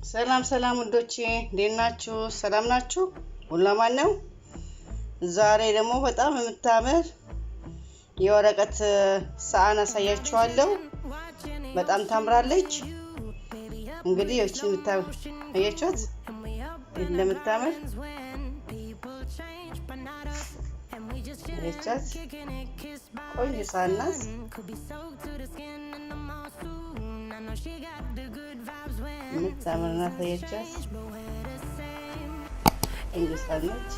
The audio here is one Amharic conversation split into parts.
ሰላም ሰላም ወንዶቼ እንዴት ናችሁ? ሰላም ናችሁ? ሁሉ ማን ነው? ዛሬ ደግሞ በጣም የምታምር የወረቀት ሳህን አሳያችኋለሁ። በጣም ታምራለች። እንግዲህ እቺ የምታምር አያችኋት እንደምታምር አያችኋት ቆንጆ ሳህን ናት። የምታምር ናት። አያችኋት ቆንጆ ሳህን ነች።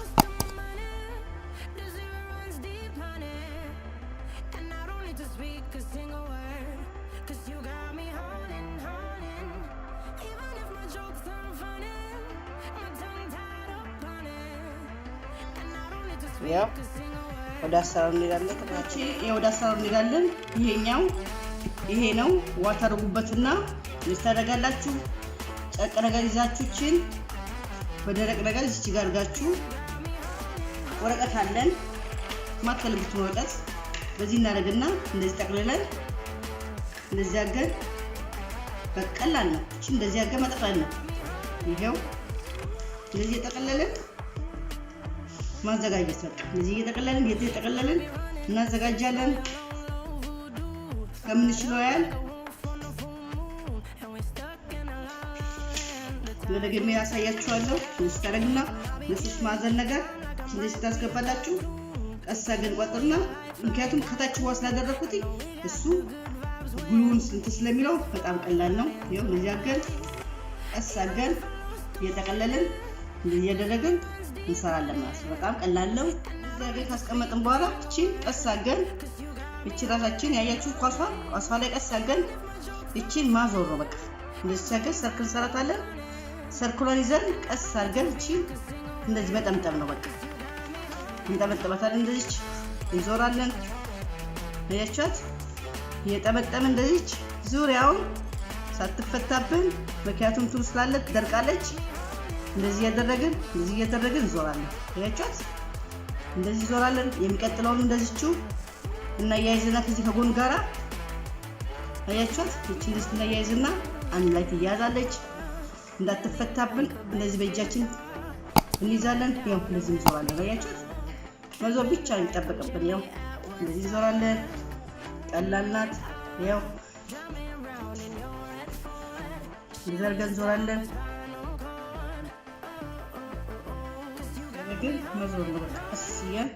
ያው ወደ አሰራሩ እንሄዳለን። ወደ አሰራሩ እንሄዳለን። ይሄ ነው ዋታ አድርጉበትና ልታደርጋላችሁ። ጨቅ ነገር ይዛችሁችን በደረቅ ነገር እዚህ ጋር አድርጋችሁ ወረቀት አለን ማትፈልጉት ወረቀት በዚህ እናደርግና እንደዚህ ጠቅልለን እንደዚህ አገር በቀላል ነው። እቺ እንደዚህ አገር መጠቅለል ነው። ይሄው እንደዚህ ጠቅልለን ማዘጋጀት ነው። እንደዚህ እየጠቀለልን እናዘጋጃለን ከምንችለው ያህል። ለደግሜ ያሳያችኋለሁ። ስታረግና ለሶስት ማዕዘን ነገር እንደዚህ ታስገባላችሁ። ቀስ አድርገን ቋጥርና ምክንያቱም ከታች ዋስ ስላደረኩት እሱ ግሉን ስንት ስለሚለው በጣም ቀላል ነው። ይሄው እንደዚህ አድርገን ቀስ አድርገን እየጠቀለልን እንደዚህ ያደረግን እንሰራለን ማለት ነው። በጣም ቀላል ነው። እዚህ ካስቀመጥን በኋላ እቺ ቀስ አድርገን እቺ ራሳችን ያያችሁ ኳሷ ላይ ቀስ አድርገን እቺን ማዞር ነው። በቃ እንደዚህ አድርገን ሰርክል እንሰራታለን። ሰርኩላር ይዘን ቀስ አድርገን እቺ እንደዚህ መጠምጠም ነው። በቃ እንጠመጥማታለን። እንደዚህ እንዞራለን። አያችኋት እየጠመጠምን እንደዚህ ዙሪያውን ሳትፈታብን ምክንያቱም ቱል ስላለ ትደርቃለች። እንደዚህ እያደረግን እንዞራለን። አያችኋት እንደዚህ እንዞራለን። የሚቀጥለውን እንደዚህቹ እና ያይዘና ከዚህ ከጎን ጋራ አያችኋት እቺ ልስት እና ያይዘና አንድ ላይ ትያዛለች እንዳትፈታብን። እንደዚህ በእጃችን እንይዛለን። ያው እንደዚህ እንዞራለን። አያችኋት መዞር ብቻ ይጠበቅብን። ያው እንደዚህ እንዞራለን። ቀላል ናት። ያው ይዘርገን እንዞራለን። ግን መዞር ነው። ቀስ እያልን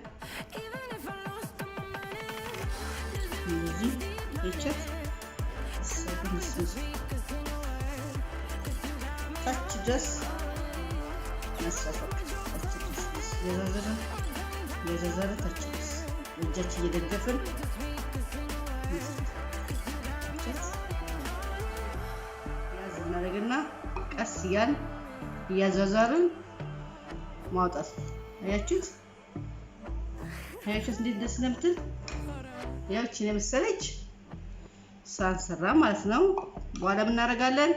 እንደዚህ እቺት ታች ድረስ መስራት የዘዘረ ታች ድረስ እጃችን እየደገፍን ያዝ እናደርግና ቀስ እያልን እያዛዛርን ማውጣት። አያችሁት እንዴት ደስ እንደምትል። ያው እቺ ነው መሰለች ሳንሰራ ማለት ነው። በኋላ ምን እናደርጋለን?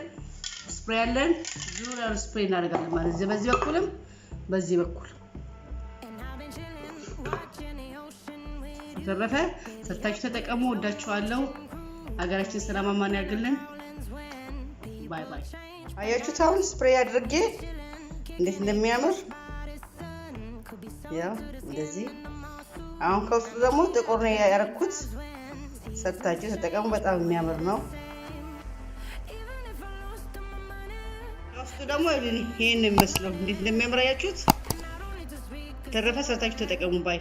ስፕሬይ አለን። ዙሪያውን ስፕሬይ እናደርጋለን ማለት ነው። በዚህ በኩልም በዚህ በኩል ተረፈ። ሰርታችሁ ተጠቀሙ። ወዳችኋለሁ። ሀገራችን ሰላም አማን ያርግልን። ባይ ባይ። አያችሁት አሁን ስፕሬይ አድርጌ እንዴት እንደሚያምር ያው እንደዚህ። አሁን ከውስጡ ደግሞ ጥቁር ነው ያደረኩት። ሰርታችሁ ተጠቀሙ። በጣም የሚያምር ነው። ከውስጡ ደግሞ ይሄን የሚመስለው እንዴት እንደሚያምር አያችሁት። ተረፈ ሰርታችሁ ተጠቀሙ። ባይ